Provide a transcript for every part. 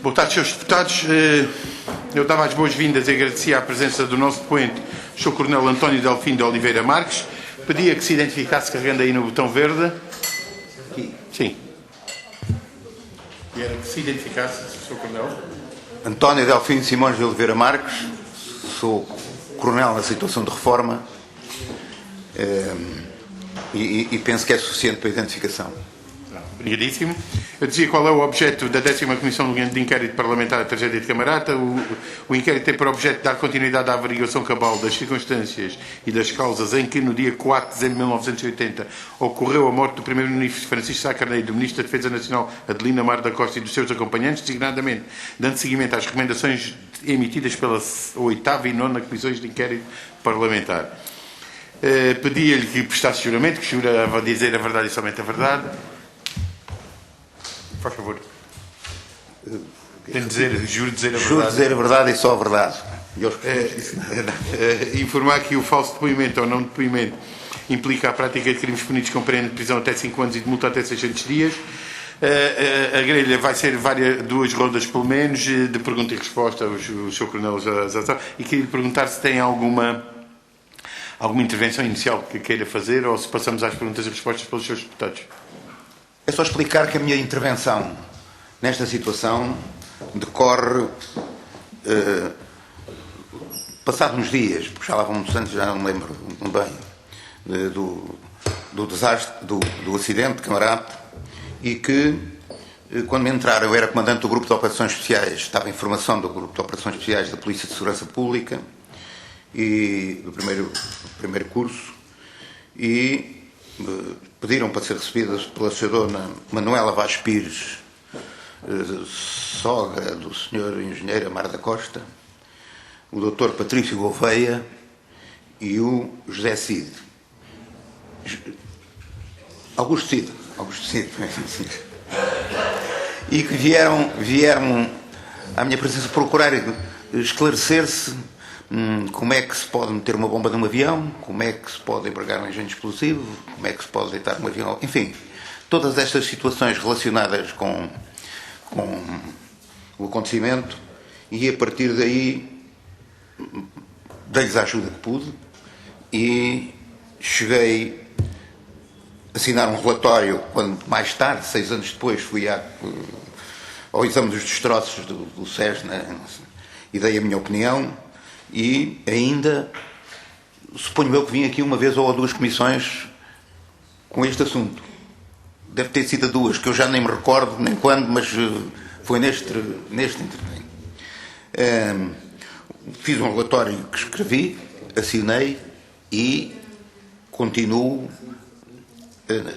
Boa tarde, Srs. Deputados. Eu dava as boas-vindas e agradecia a presença do nosso depoente, Sr. Coronel António Delfim de Oliveira Marques. Pedia que se identificasse carregando aí no botão verde. Aqui. Sim. E era que se identificasse, Sr. Coronel. António Delfim Simões de Oliveira Marques, sou coronel na situação de reforma e penso que é suficiente para a identificação. Obrigadíssimo. Eu dizia qual é o objeto da 10ª Comissão de Inquérito Parlamentar à Tragédia de Camarata. O inquérito tem por objeto dar continuidade à averiguação cabal das circunstâncias e das causas em que, no dia 4 de dezembro de 1980, ocorreu a morte do Primeiro-Ministro Francisco Sá Carneiro, do Ministro da Defesa Nacional Adelina Mar da Costa e dos seus acompanhantes, designadamente dando seguimento às recomendações emitidas pela 8ª e 9ª Comissões de Inquérito Parlamentar. Pedia-lhe que prestasse juramento, que jura a dizer a verdade e somente a verdade. Faz favor. Tem de dizer, juro dizer a verdade. Juro dizer a verdade e só a verdade. Informar que o falso depoimento ou não depoimento implica a prática de crimes punidos com pena de prisão até 5 anos e de multa até 600 dias. A grelha vai ser duas rondas pelo menos, de pergunta e resposta. O Sr. Coronel já sabe. E queria lhe perguntar se tem alguma intervenção inicial que queira fazer ou se passamos às perguntas e respostas pelos seus deputados. É só explicar que a minha intervenção nesta situação decorre passado uns dias, porque já lá vão muitos anos, já não me lembro bem, do desastre, do acidente de Camarate, e que, quando me entraram, eu era comandante do Grupo de Operações Especiais, estava em formação do Grupo de Operações Especiais da Polícia de Segurança Pública, e do primeiro curso, e pediram para ser recebidas pela senhora Manuela Vaz Pires, sogra do Sr. Engenheiro Amar da Costa, o Dr. Patrício Gouveia e o José Cid. Augusto Cid. E que vieram à minha presença procurar esclarecer-se como é que se pode meter uma bomba num avião, como é que se pode empregar um engenho explosivo, como é que se pode deitar um avião, enfim, todas estas situações relacionadas com o acontecimento, e a partir daí dei-lhes a ajuda que pude e cheguei a assinar um relatório quando mais tarde, 6 anos depois, fui ao exame dos destroços do SES, e dei a minha opinião. E ainda, suponho eu que vim aqui uma vez ou 2 comissões com este assunto. Deve ter sido a 2, que eu já nem me recordo nem quando, mas foi neste intervento. Fiz um relatório que escrevi, assinei e continuo,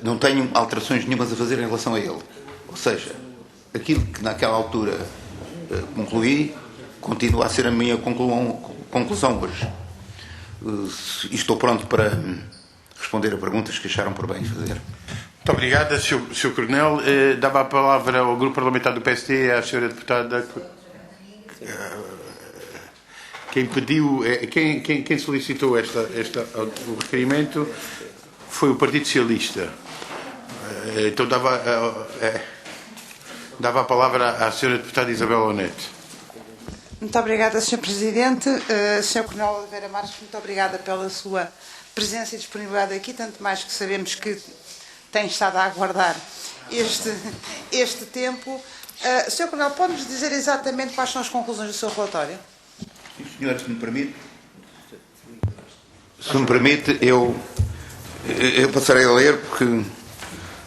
não tenho alterações nenhumas a fazer em relação a ele. Ou seja, aquilo que naquela altura concluí, continua a ser a minha conclusão hoje. E estou pronto para responder a perguntas que acharam por bem fazer. Muito obrigado, Sr. Coronel. Dava a palavra ao Grupo Parlamentar do PSD, à Sra. Deputada. Quem pediu, quem solicitou o requerimento foi o Partido Socialista. Então dava a palavra à Sra. Deputada Isabel Onete. Muito obrigada, Sr. Presidente. Sr. Coronel Oliveira Marques, muito obrigada pela sua presença e disponibilidade aqui, tanto mais que sabemos que tem estado a aguardar este tempo. Sr. Coronel, pode-nos dizer exatamente quais são as conclusões do seu relatório? Sim, senhor, se me permite. Se me permite, eu passarei a ler porque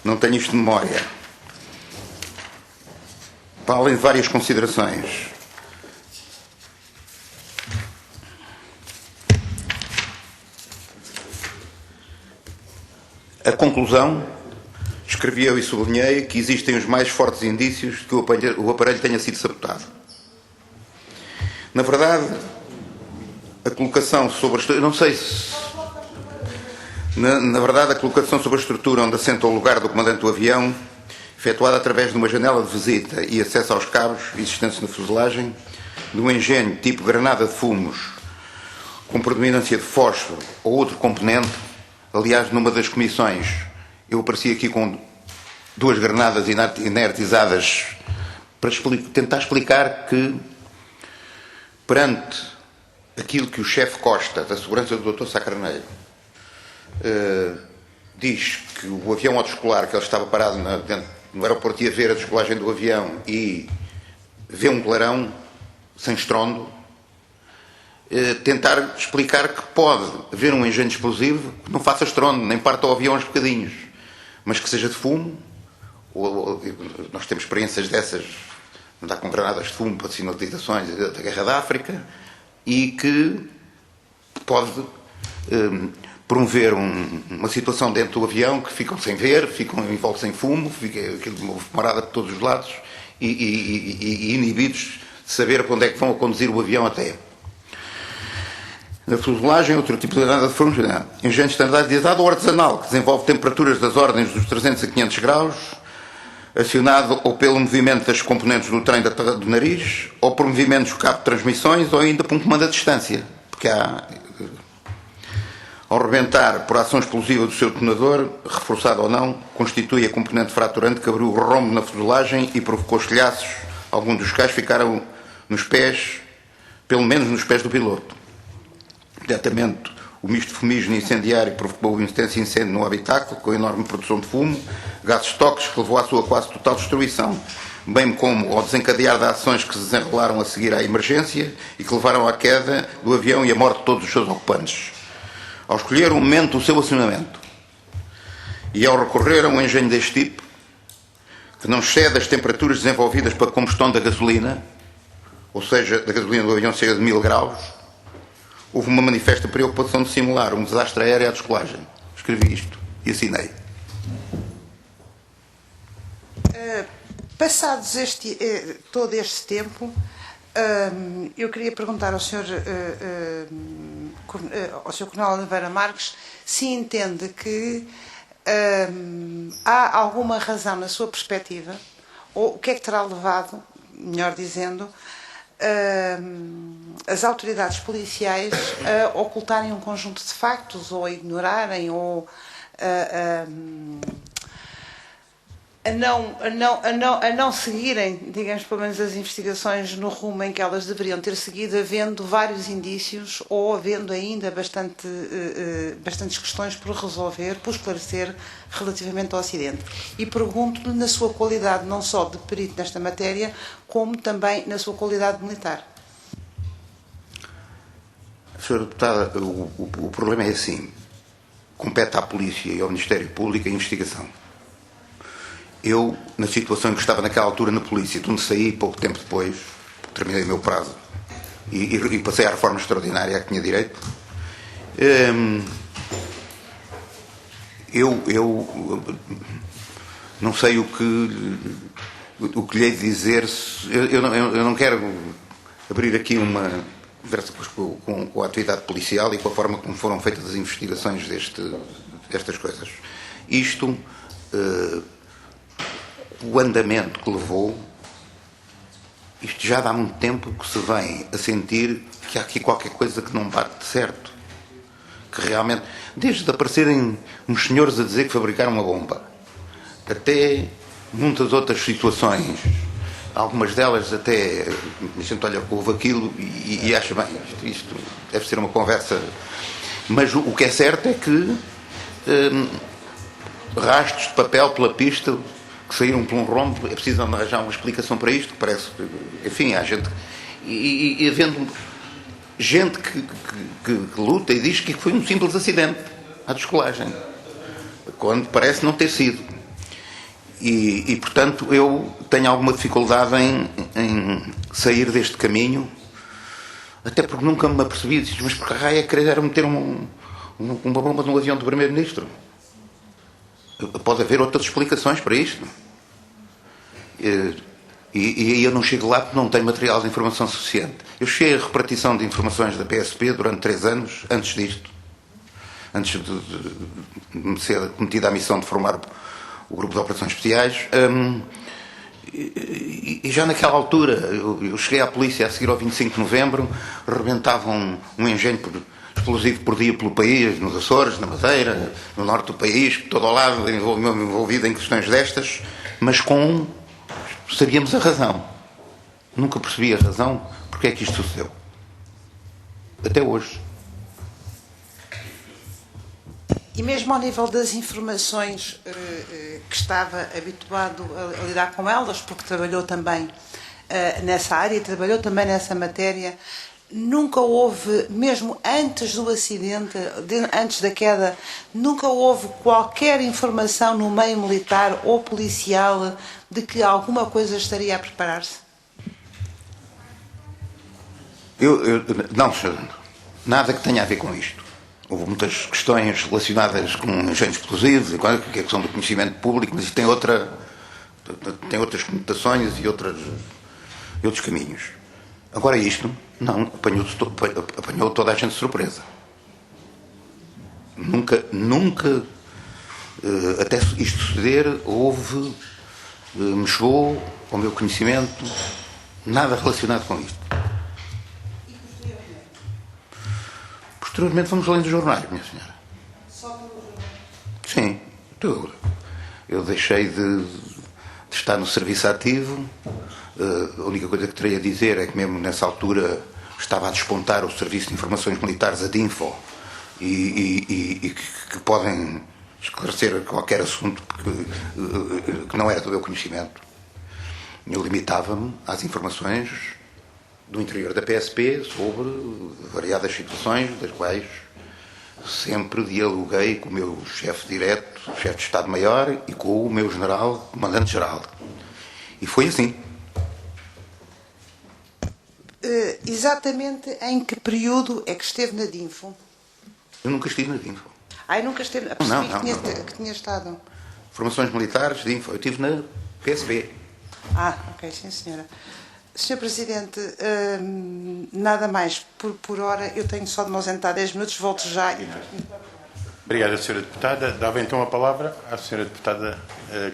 não tenho isto de memória. Para além de várias considerações. A conclusão, escrevi eu e sublinhei que existem os mais fortes indícios de que o aparelho tenha sido sabotado. Na verdade, a colocação sobre a não sei se... Na verdade, a colocação sobre a estrutura onde assenta o lugar do comandante do avião, efetuada através de uma janela de visita e acesso aos cabos existentes na fuselagem, de um engenho tipo granada de fumos, com predominância de fósforo ou outro componente. Aliás, numa das comissões, eu apareci aqui com 2 granadas inertizadas para tentar explicar que, perante aquilo que o chefe Costa, da segurança do Dr. Sá Carneiro, diz que o avião autoescolar, que ele estava parado no aeroporto, ia ver a descolagem do avião e vê um clarão sem estrondo, tentar explicar que pode haver um engenho explosivo que não faça estrondo, nem parta o avião aos bocadinhos, mas que seja de fumo. Nós temos experiências dessas, andar com granadas de fumo para sinalizações da Guerra da África, e que pode promover uma situação dentro do avião que ficam sem ver, ficam envoltos em fumo, fica uma fumarada por todos os lados e inibidos de saber para onde é que vão a conduzir o avião até. Na fuselagem, outro tipo de granada de fumo, engenho standardizado ou artesanal, que desenvolve temperaturas das ordens dos 300 a 500 graus, acionado ou pelo movimento das componentes do trem do nariz, ou por movimentos do cabo de transmissões, ou ainda por um comando à distância. Porque ao rebentar por ação explosiva do seu detonador, reforçado ou não, constitui a componente fraturante que abriu o rombo na fuselagem e provocou estilhaços. Alguns dos quais ficaram nos pés, pelo menos nos pés do piloto. Diretamente, o misto fumígeno incendiário provocou um intenso incêndio no habitáculo, com enorme produção de fumo, gases tóxicos que levou à sua quase total destruição, bem como ao desencadear de ações que se desenrolaram a seguir à emergência e que levaram à queda do avião e à morte de todos os seus ocupantes. Ao escolher o momento do seu acionamento e ao recorrer a um engenho deste tipo, que não excede as temperaturas desenvolvidas para a combustão da gasolina, ou seja, da gasolina do avião chega de 1000 graus, houve uma manifesta preocupação de simular um desastre aéreo à descolagem. Escrevi isto e assinei. Passados todo este tempo, eu queria perguntar ao Sr. Coronel Oliveira Marques se entende que há alguma razão na sua perspectiva, ou o que é que terá levado, melhor dizendo, as autoridades policiais a ocultarem um conjunto de factos, ou a ignorarem, ou a não seguirem, digamos, pelo menos as investigações no rumo em que elas deveriam ter seguido, havendo vários indícios ou havendo ainda bastantes questões por resolver, por esclarecer relativamente ao acidente. E pergunto-lhe na sua qualidade não só de perito nesta matéria, como também na sua qualidade militar. Sra. Deputada, o problema é assim. Compete à Polícia e ao Ministério Público a investigação. Eu, na situação em que estava naquela altura na polícia, de onde saí pouco tempo depois, terminei o meu prazo e passei à reforma extraordinária a que tinha direito, eu não sei o que lhe hei de dizer. Eu não quero abrir aqui uma conversa com a atividade policial e com a forma como foram feitas as investigações destas coisas. Isto... o andamento que levou, isto já dá muito tempo que se vem a sentir que há aqui qualquer coisa que não bate certo. Que realmente, desde aparecerem uns senhores a dizer que fabricaram uma bomba, até muitas outras situações, algumas delas até, a gente olha, houve aquilo e acha, bem, isto deve ser uma conversa, mas o que é certo é que rastros de papel pela pista que saíram por um rombo, é preciso arranjar uma explicação para isto, que parece que, enfim, há gente, e havendo gente que luta e diz que foi um simples acidente à descolagem, quando parece não ter sido. E portanto, eu tenho alguma dificuldade em sair deste caminho, até porque nunca me apercebi, mas porque a raia querer meter uma bomba no avião do Primeiro-Ministro. Pode haver outras explicações para isto. E eu não chego lá porque não tenho material de informação suficiente. Eu cheguei à repartição de informações da PSP durante 3 anos, antes disto. Antes de me ser cometida a missão de formar o grupo de operações especiais. E já naquela altura, eu cheguei à polícia a seguir ao 25 de novembro, rebentavam um engenho explosivo por dia pelo país, nos Açores, na Madeira, no norte do país, por todo o lado, envolvido em questões destas, mas sabíamos a razão. Nunca percebi a razão porque é que isto sucedeu. Até hoje. E mesmo ao nível das informações que estava habituado a lidar com elas, porque trabalhou também nessa área, trabalhou também nessa matéria, nunca houve, mesmo antes do acidente, antes da queda, nunca houve qualquer informação no meio militar ou policial de que alguma coisa estaria a preparar-se? Não, senhor, nada que tenha a ver com isto. Houve muitas questões relacionadas com engenhos explosivos, que são do conhecimento público, mas isto tem outras conotações e outros caminhos. Agora isto, não, apanhou toda a gente de surpresa. Nunca, até isto suceder, me chegou ao meu conhecimento nada relacionado com isto. Posteriormente fomos além dos jornais, minha senhora. Só pelos jornais? Sim, eu deixei de estar no serviço ativo. A única coisa que terei a dizer é que mesmo nessa altura estava a despontar o Serviço de Informações Militares, a DINFO, e que podem esclarecer qualquer assunto que não era do meu conhecimento. Eu limitava-me às informações do interior da PSP sobre variadas situações, das quais sempre dialoguei com o meu chefe direto, chefe de Estado-Maior, e com o meu general, comandante-geral. E foi assim. Exatamente em que período é que esteve na DINFO? Eu nunca estive na DINFO. Eu nunca esteve. Percebi que tinha estado. Formações militares, DINFO. Eu estive na PSB. Ok, sim, senhora. Senhor Presidente, nada mais por hora. Eu tenho só de me ausentar 10 minutos, volto já. Obrigado, Sra. Deputada. Dava então a palavra à Sra. Deputada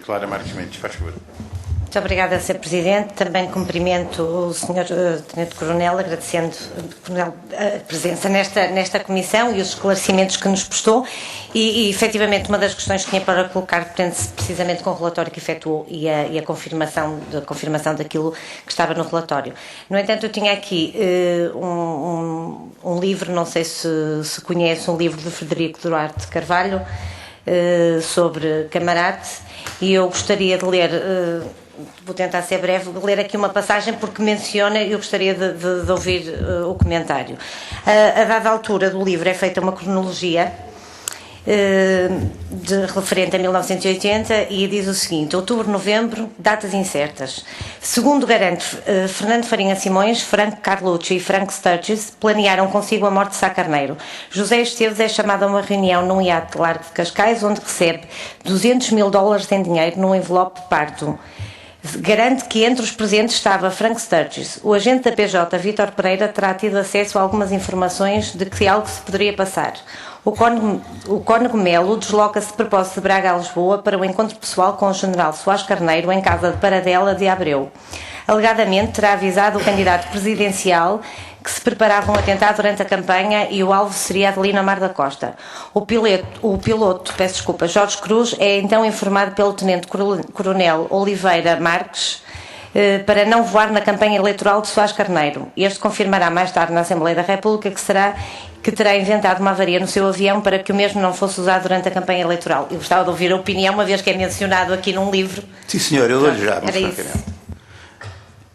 Clara Marques Mendes. Faz favor. Muito obrigada, Sr. Presidente. Também cumprimento o Sr. Tenente-Coronel, agradecendo a presença nesta comissão e os esclarecimentos que nos prestou. E efetivamente, uma das questões que tinha para colocar prende-se precisamente com o relatório que efetuou e a confirmação daquilo que estava no relatório. No entanto, eu tinha aqui um livro, não sei se conhece, um livro de Frederico Duarte Carvalho sobre Camarate, e eu gostaria de ler. Vou tentar ser breve, ler aqui uma passagem porque menciona e eu gostaria de ouvir o comentário. A dada altura do livro é feita uma cronologia referente a 1980 e diz o seguinte: outubro, novembro, datas incertas. Segundo garante Fernando Farinha Simões, Franco Carlucci e Frank Sturgis planearam consigo a morte de Sá Carneiro. José Esteves é chamado a uma reunião num iate largo de Cascais, onde recebe $200 mil em dinheiro num envelope pardo. Garante que entre os presentes estava Frank Sturgis. O agente da PJ, Vítor Pereira, terá tido acesso a algumas informações de que algo se poderia passar. O Cónego Melo desloca-se de propósito de Braga a Lisboa para o encontro pessoal com o general Soares Carneiro em casa de Paradela de Abreu. Alegadamente terá avisado o candidato presidencial que se preparava um atentado durante a campanha e o alvo seria Adelino Amar da Costa. O piloto, Jorge Cruz, é então informado pelo Tenente-Coronel Oliveira Marques para não voar na campanha eleitoral de Soares Carneiro. Este confirmará mais tarde na Assembleia da República que terá inventado uma avaria no seu avião para que o mesmo não fosse usado durante a campanha eleitoral. Eu gostava de ouvir a opinião, uma vez que é mencionado aqui num livro. Sim, senhor, eu dou-lhe já. Era isso.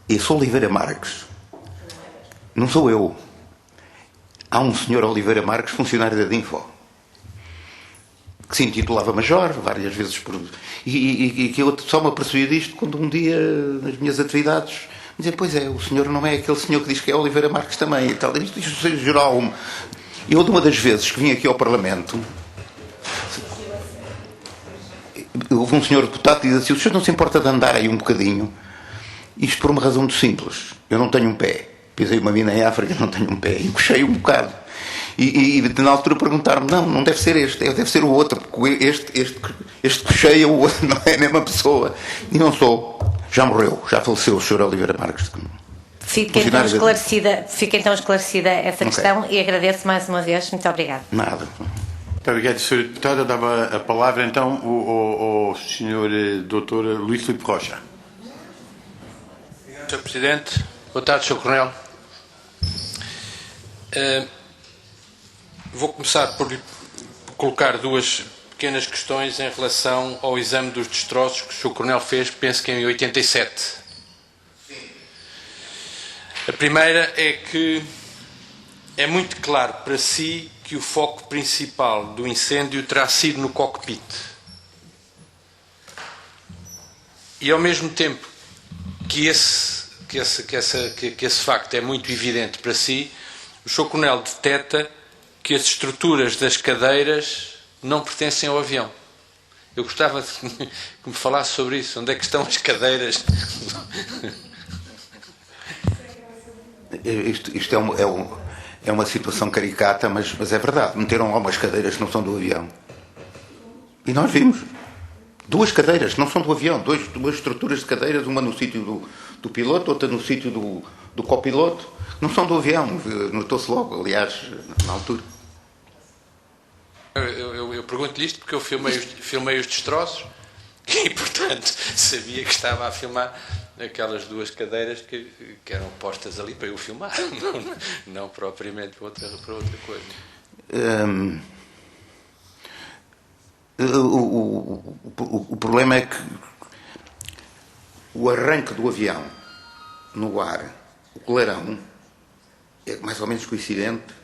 Eu sou Oliveira Marques. Não sou eu. Há um senhor Oliveira Marques, funcionário da DINFO, que se intitulava Major, várias vezes por... E que eu só me apercebi disto quando um dia, nas minhas atividades, me dizia: pois é, o senhor não é aquele senhor que diz que é Oliveira Marques também e tal. Isto gerou Eu, de uma das vezes que vim aqui ao Parlamento, houve um senhor deputado que diz assim: o senhor não se importa de andar aí um bocadinho? Isto por uma razão muito simples. Eu não tenho um pé. Pisei uma mina em África, não tenho um pé. E cochei um bocado. E na altura perguntaram-me: não deve ser este, deve ser o outro, porque este cocheia, o outro não é a mesma pessoa. E não sou. Já morreu, já faleceu o Sr. Oliveira Marques. Fica então esclarecida essa questão e agradeço mais uma vez. Muito obrigada. Nada. Muito obrigado, Sra. Deputada. Dava a palavra então ao Sr. Dr. Luís Filipe Rocha. Sr. Presidente, boa tarde, Sr. Coronel. Vou começar por colocar duas pequenas questões em relação ao exame dos destroços que o Sr. Coronel fez, penso que em 87. A primeira é que é muito claro para si que o foco principal do incêndio terá sido no cockpit. E ao mesmo tempo que esse facto é muito evidente para si, o Sr. Coronel detecta que as estruturas das cadeiras não pertencem ao avião. Eu gostava que me falasse sobre isso. Onde é que estão as cadeiras? Isto é uma situação caricata, mas é verdade. Meteram lá umas cadeiras que não são do avião. E nós vimos. Duas cadeiras, não são do avião. Duas estruturas de cadeiras, uma no sítio do piloto, outra no sítio do copiloto. Não são do avião. Notou-se logo, aliás, na altura. Eu pergunto-lhe isto porque eu filmei os destroços e, portanto, sabia que estava a filmar aquelas duas cadeiras que eram postas ali para eu filmar, não propriamente para outra coisa. O problema é que o arranque do avião no ar, o colarão, é mais ou menos coincidente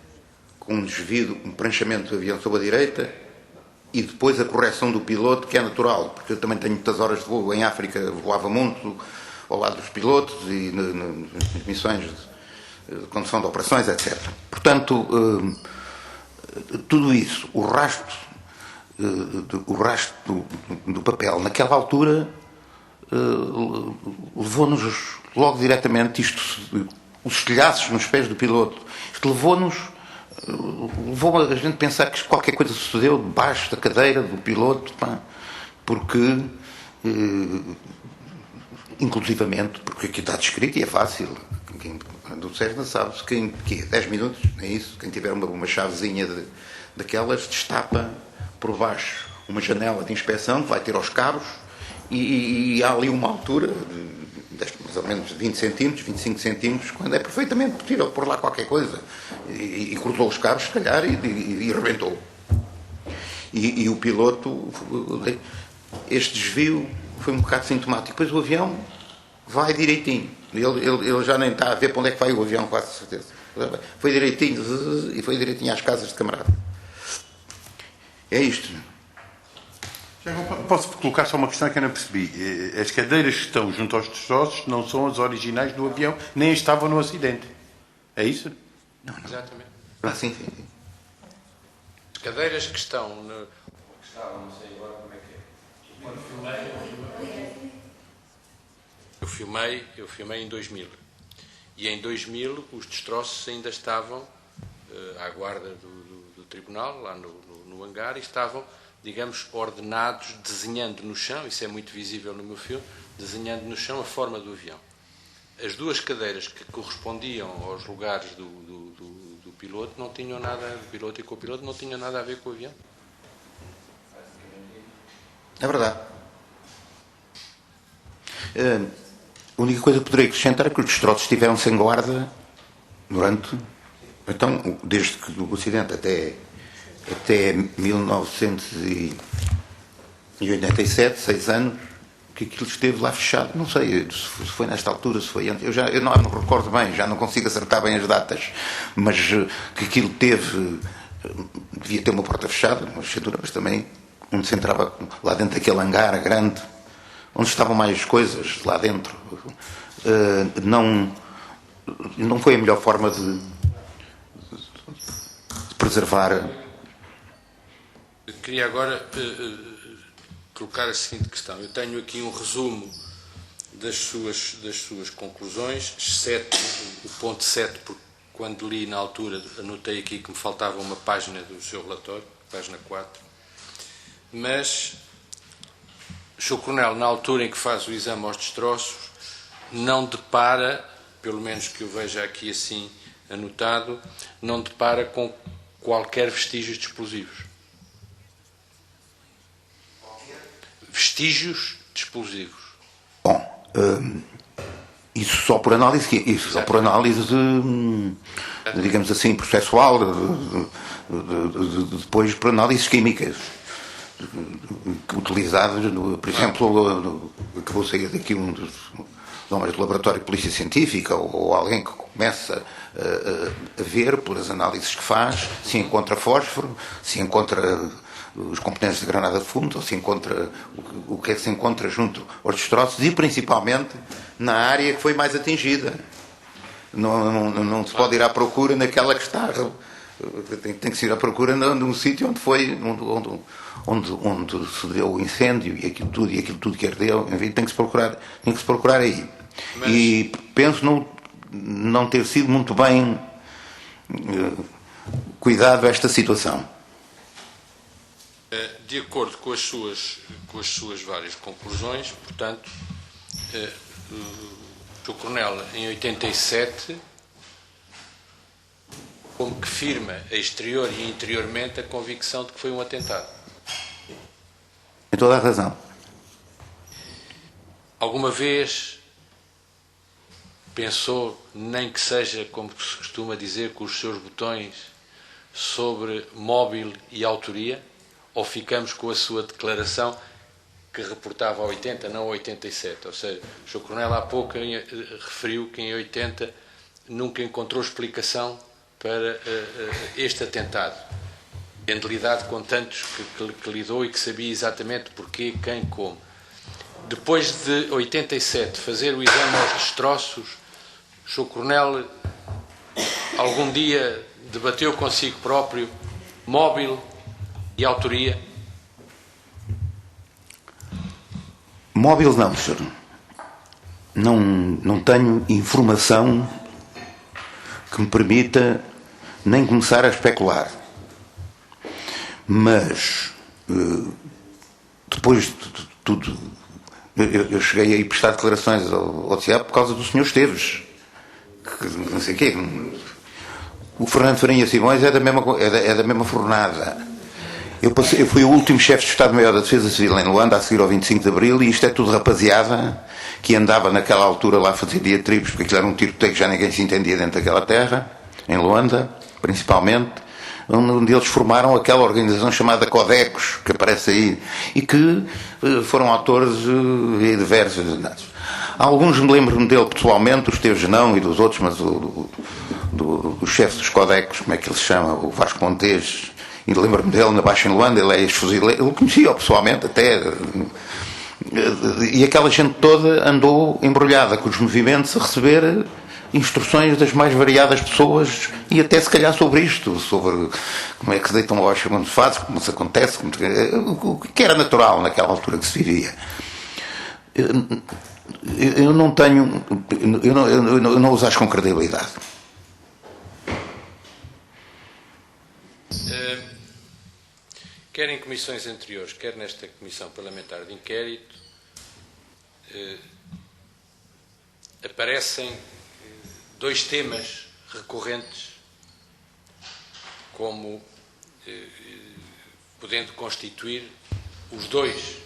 com um desvio, um pranchamento do avião sobre a direita e depois a correção do piloto, que é natural, porque eu também tenho muitas horas de voo em África, voava muito ao lado dos pilotos e nas missões de condução de operações, etc. Portanto, tudo isso, o rastro do papel naquela altura levou-nos logo diretamente os telhaços nos pés do piloto. Isto levou a gente a pensar que qualquer coisa sucedeu debaixo da cadeira do piloto, porque inclusivamente, porque aqui está descrito e é fácil, quem do Cessna sabe-se que 10 minutos, é isso, quem tiver uma chavezinha daquelas destapa por baixo uma janela de inspeção que vai ter aos cabos e há ali uma altura de mais ou menos 20 centímetros, 25 centímetros, quando é perfeitamente possível pôr lá qualquer coisa e cruzou os cabos, se calhar, e rebentou. E o piloto, este desvio foi um bocado sintomático. Depois o avião vai direitinho. Ele já nem está a ver para onde é que vai o avião, quase certeza. Foi direitinho e foi direitinho às casas de camarada. É isto. Posso colocar só uma questão que eu não percebi. As cadeiras que estão junto aos destroços não são as originais do avião, nem estavam no acidente. É isso? Não. Exatamente. Sim. As cadeiras que estão no... não sei agora como é que é. Eu filmei em 2000. E em 2000 os destroços ainda estavam à guarda do tribunal, lá no hangar, e estavam, digamos, ordenados, desenhando no chão, isso é muito visível no meu filme, desenhando no chão a forma do avião. As duas cadeiras que correspondiam aos lugares do piloto não tinham nada, do piloto e copiloto, não tinham nada a ver com o avião. É verdade. A única coisa que poderei acrescentar é que os destroços estiveram sem guarda durante... Então, desde que do acidente até 1987, 6 anos, que aquilo esteve lá fechado. Não sei se foi nesta altura, se foi antes. Eu não recordo bem, já não consigo acertar bem as datas, mas que aquilo devia ter uma porta fechada, uma fechadura, mas também onde se entrava lá dentro daquele hangar grande, onde estavam mais coisas lá dentro. Não foi a melhor forma de preservar. Eu queria agora colocar a seguinte questão. Eu tenho aqui um resumo das suas conclusões, exceto o ponto 7, porque quando li na altura anotei aqui que me faltava uma página do seu relatório, página 4, mas o Sr. Coronel, na altura em que faz o exame aos destroços, não depara, pelo menos que eu veja aqui assim anotado, não depara com qualquer vestígios de explosivos. Vestígios de explosivos. Bom, Isso só por análise, digamos assim, processual, depois por análises químicas, utilizadas, por exemplo, que vou sair daqui um dos homens do laboratório de polícia científica ou alguém que começa a ver, pelas análises que faz, se encontra fósforo, se encontra os componentes de granada de fundo, ou se encontra o que é que se encontra junto aos destroços e principalmente na área que foi mais atingida. Não se pode ir à procura naquela que está. Tem que se ir à procura num sítio onde foi, onde se deu o incêndio e aquilo tudo que ardeu. Enfim, tem que se procurar aí. Mas... E penso não ter sido muito bem cuidado esta situação. De acordo com as suas várias conclusões, portanto, o Coronel, em 87, como que firma a exterior e interiormente a convicção de que foi um atentado. Tem toda a razão. Alguma vez pensou, nem que seja, como se costuma dizer, com os seus botões, sobre móvel e autoria? Ou ficamos com a sua declaração que reportava a 80, não a 87? Ou seja, o Sr. Coronel há pouco referiu que em 80 nunca encontrou explicação para este atentado, tendo lidado com tantos que lidou e que sabia exatamente porquê, quem, como. Depois de 87 fazer o exame aos destroços, o Sr. Coronel algum dia debateu consigo próprio móvel e autoria? Móvel não, senhor. Não tenho informação que me permita nem começar a especular. Mas depois de tudo, eu cheguei a ir prestar declarações ao CIAP por causa do Sr. Esteves, que não sei o quê. O Fernando Farinha Simões é da mesma fornada. Eu fui o último chefe de Estado-Maior da Defesa Civil em Luanda, a seguir ao 25 de Abril, e isto é tudo rapaziada que andava naquela altura lá a fazer diatribos, porque aquilo era um tiroteio que já ninguém se entendia dentro daquela terra, em Luanda, principalmente, onde eles formaram aquela organização chamada Codecos, que aparece aí, e que foram autores de diversos. Alguns me lembro-me dele pessoalmente, os teus não, e dos outros, mas do chefe dos Codecos, como é que ele se chama, o Vasco Montes. E lembro-me dele na Baixa em Luanda, ele é ex-fuzileiro, ele conhecia-o pessoalmente até, e aquela gente toda andou embrulhada com os movimentos a receber instruções das mais variadas pessoas e até se calhar sobre isto, sobre como é que se deitam lojas quando se faz, como se acontece, o que era natural naquela altura que se vivia. Eu não tenho, eu não os acho com credibilidade. Quer em comissões anteriores, quer nesta Comissão Parlamentar de Inquérito, aparecem dois temas recorrentes como podendo constituir os dois,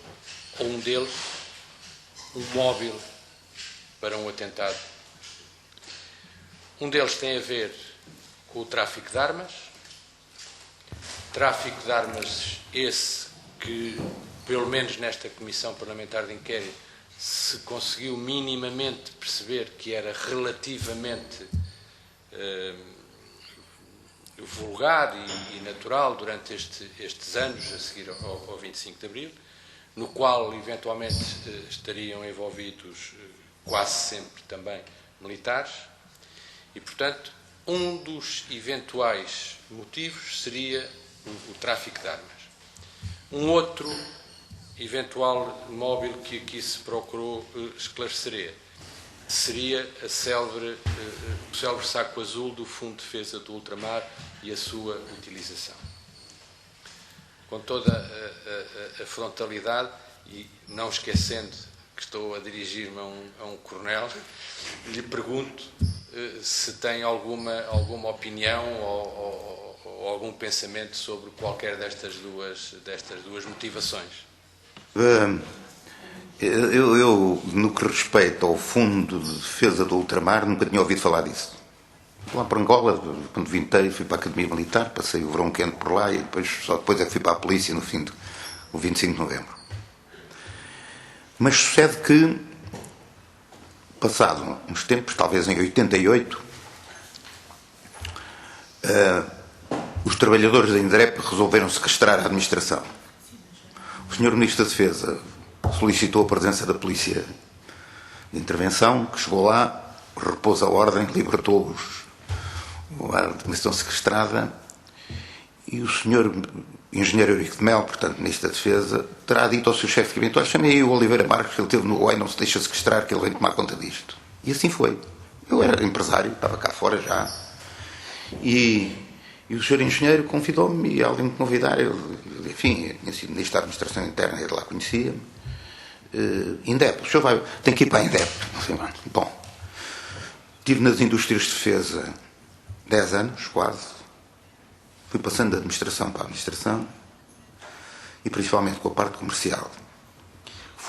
ou um deles, um móvel para um atentado. Um deles tem a ver com o tráfico de armas, esse que, pelo menos nesta Comissão Parlamentar de Inquérito, se conseguiu minimamente perceber que era relativamente vulgar e natural durante estes anos a seguir ao 25 de Abril, no qual eventualmente estariam envolvidos quase sempre também militares, e portanto um dos eventuais motivos seria o tráfico de armas. Um outro eventual móvel que aqui se procurou esclarecer seria o célebre saco azul do Fundo de Defesa do Ultramar e a sua utilização. Com toda a frontalidade, e não esquecendo que estou a dirigir-me a um coronel, lhe pergunto se tem alguma opinião ou algum pensamento sobre qualquer destas duas motivações. Eu, no que respeita ao Fundo de Defesa do Ultramar, nunca tinha ouvido falar disso. Lá para Angola, quando vintei, fui para a Academia Militar, passei o verão quente por lá e só depois é que fui para a polícia no fim do 25 de novembro. Mas sucede que, passado uns tempos, talvez em 88, os trabalhadores da INDREP resolveram sequestrar a administração. O Sr. Ministro da Defesa solicitou a presença da polícia de intervenção, que chegou lá, repôs a ordem, libertou-os. A administração sequestrada, e o Sr. Engenheiro Eurico de Mel, portanto, Ministro da Defesa, terá dito ao seu chefe de gabinete: olha, chamei aí o Oliveira Marques, que ele teve no Uruguai, não se deixa sequestrar, que ele vem tomar conta disto. E assim foi. Eu era empresário, estava cá fora já, e o Sr. Engenheiro convidou-me, e alguém me convidar, enfim, tinha sido Ministro da Administração Interna, ele lá conhecia-me. INDEP, o senhor tem que ir para a INDEP. Assim, bom, estive nas indústrias de defesa 10 anos, quase. Fui passando da administração para a administração e principalmente com a parte comercial.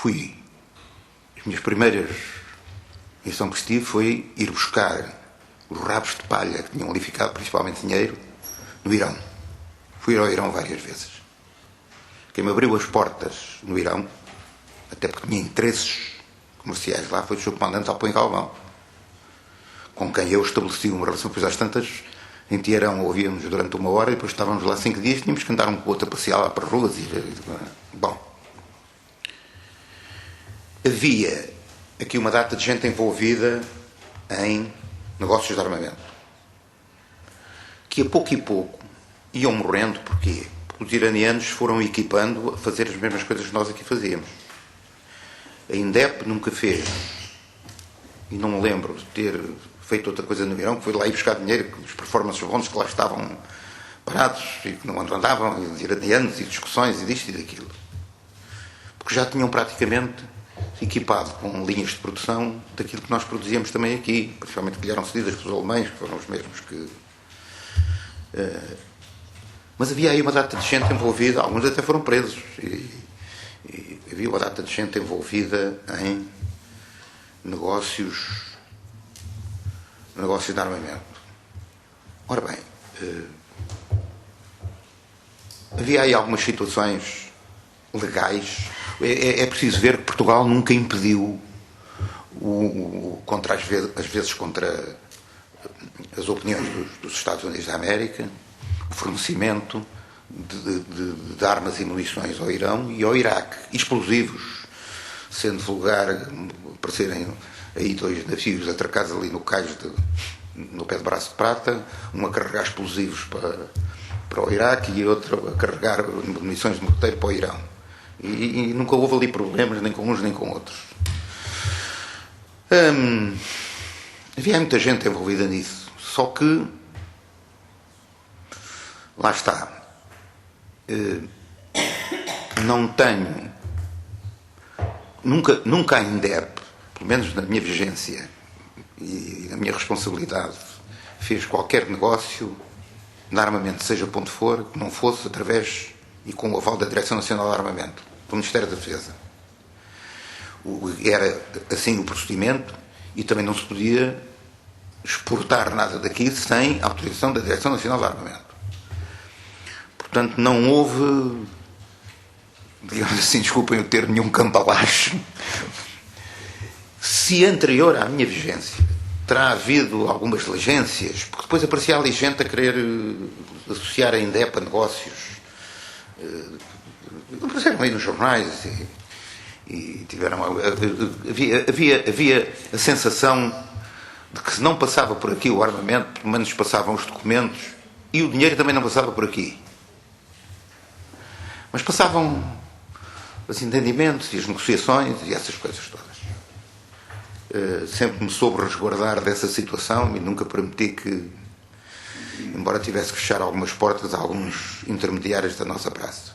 As minhas primeiras missões que estive foi ir buscar os rabos de palha que tinham ali ficado, principalmente dinheiro, no Irão. Fui ao Irão várias vezes. Quem me abriu as portas no Irão, até porque tinha interesses comerciais lá, foi o Sr. Comandante Alpões Galvão, com quem eu estabeleci uma relação, pois às tantas, em Teherão ouvíamos durante 1 hora e depois estávamos lá 5 dias, tínhamos que andar um com o outro a passear lá para ruas bom. Havia aqui uma data de gente envolvida em negócios de armamento, que a pouco e pouco iam morrendo. Porquê? Porque os iranianos foram equipando a fazer as mesmas coisas que nós aqui fazíamos. A INDEP nunca fez, e não me lembro de ter feito outra coisa no Irão, que foi lá ir buscar dinheiro, os performances bonds que lá estavam parados e que não andavam, e os iranianos, e discussões, e disto e daquilo. Porque já tinham praticamente equipado com linhas de produção daquilo que nós produzíamos também aqui, principalmente que lhe eram cedidas pelos alemães, que foram os mesmos que... Mas havia aí uma data de gente envolvida, alguns até foram presos, e havia uma data de gente envolvida em negócios de armamento. Ora bem, havia aí algumas situações legais. É preciso ver que Portugal nunca impediu às vezes contra as opiniões dos Estados Unidos da América, o fornecimento de armas e munições ao Irão e ao Iraque, explosivos, sendo vulgar aparecerem aí 2 navios atracados ali no cais no pé de Braço de Prata, um a carregar explosivos para o Iraque e outro a carregar munições de morteiro para o Irão. E nunca houve ali problemas, nem com uns nem com outros. Havia muita gente envolvida nisso, só que lá está. Não tenho nunca a INDEP, pelo menos na minha vigência e na minha responsabilidade, fez qualquer negócio de armamento, seja ponto for, que não fosse através e com o aval da Direção Nacional de Armamento, do Ministério da Defesa. Era assim o procedimento, e também não se podia exportar nada daqui sem autorização da Direção Nacional de Armamento. Portanto, não houve, digamos assim, desculpem o termo, nenhum cambalacho. Se anterior à minha vigência terá havido algumas diligências, porque depois aparecia ali gente a querer associar a INDEP a negócios, apareceram aí nos jornais e tiveram, havia a sensação de que se não passava por aqui o armamento, pelo menos passavam os documentos, e o dinheiro também não passava por aqui. Mas passavam os entendimentos e as negociações e essas coisas todas. Sempre me soube resguardar dessa situação e nunca permiti que, embora tivesse que fechar algumas portas a alguns intermediários da nossa praça.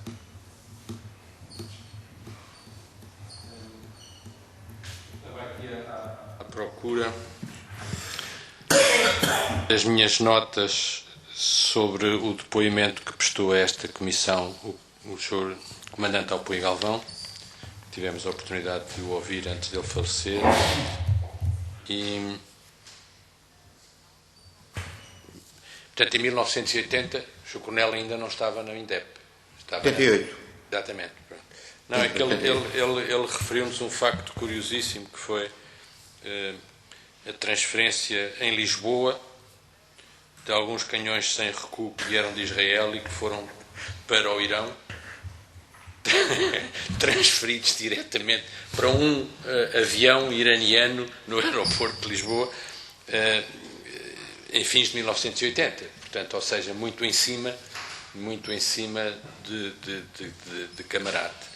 À procura das minhas notas sobre o depoimento que prestou a esta comissão o Sr. Comandante Alpões Galvão, tivemos a oportunidade de o ouvir antes dele falecer. E, portanto, em 1980, o Sr. Coronel ainda não estava na INDEP. Estava 88. Exatamente. Pronto. Não, é que ele referiu-nos um facto curiosíssimo, que foi a transferência em Lisboa de alguns canhões sem recuo que vieram de Israel e que foram para o Irão, transferidos diretamente para um avião iraniano no aeroporto de Lisboa em fins de 1980. Portanto, ou seja, muito em cima de Camarate.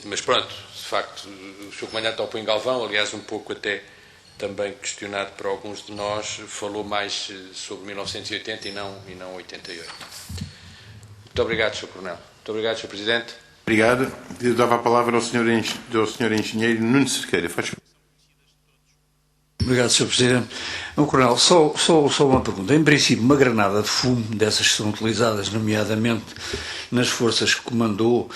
Mas pronto, de facto, o Sr. Comandante Alpoim Galvão, aliás, um pouco até também questionado por alguns de nós, falou mais sobre 1980 e não 88. Muito obrigado, Sr. Coronel. Muito obrigado, Sr. Presidente. Obrigado. Eu dava a palavra ao Sr. Engenheiro Nuno Cerqueira. Faz favor. Obrigado, Sr. Presidente. Coronel, só uma pergunta. Em princípio, uma granada de fumo, dessas que são utilizadas, nomeadamente nas forças que comandou,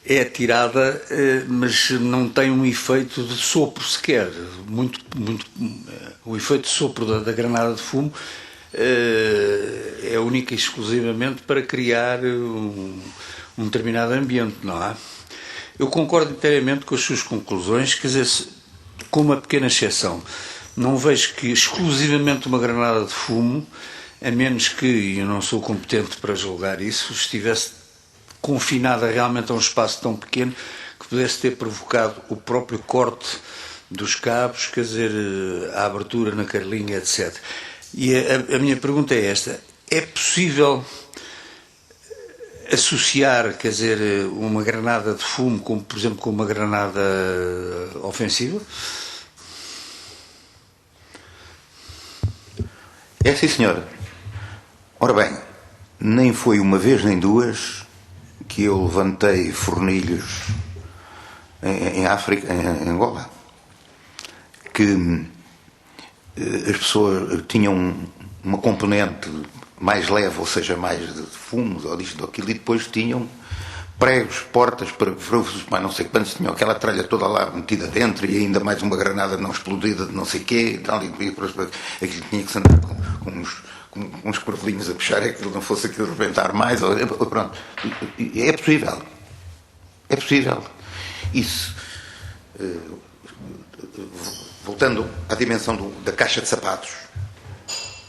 é atirada, mas não tem um efeito de sopro sequer. O efeito de sopro da granada de fumo é única e exclusivamente para criar um determinado ambiente, não é? Eu concordo inteiramente com as suas conclusões, quer dizer, com uma pequena exceção. Não vejo que exclusivamente uma granada de fumo, a menos que, e eu não sou competente para julgar isso, estivesse confinada realmente a um espaço tão pequeno que pudesse ter provocado o próprio corte dos cabos, quer dizer, a abertura na carlinha, etc. E a minha pergunta é esta: é possível associar, quer dizer, uma granada de fumo, como, por exemplo, com uma granada ofensiva? É sim, senhor. Ora bem, nem foi uma vez nem duas que eu levantei fornilhos em África, em Angola, que as pessoas tinham uma componente mais leve, ou seja, mais de fumos, ou disto ou aquilo, e depois tinham pregos, portas para mas não sei quantos, tinham aquela tralha toda lá metida dentro e ainda mais uma granada não explodida de não sei quê, e tal, e aquilo tinha que se andar com uns corvelinhos a puxar, é que não fosse aquilo rebentar mais, pronto. É possível. É possível. Isso, voltando à dimensão da caixa de sapatos,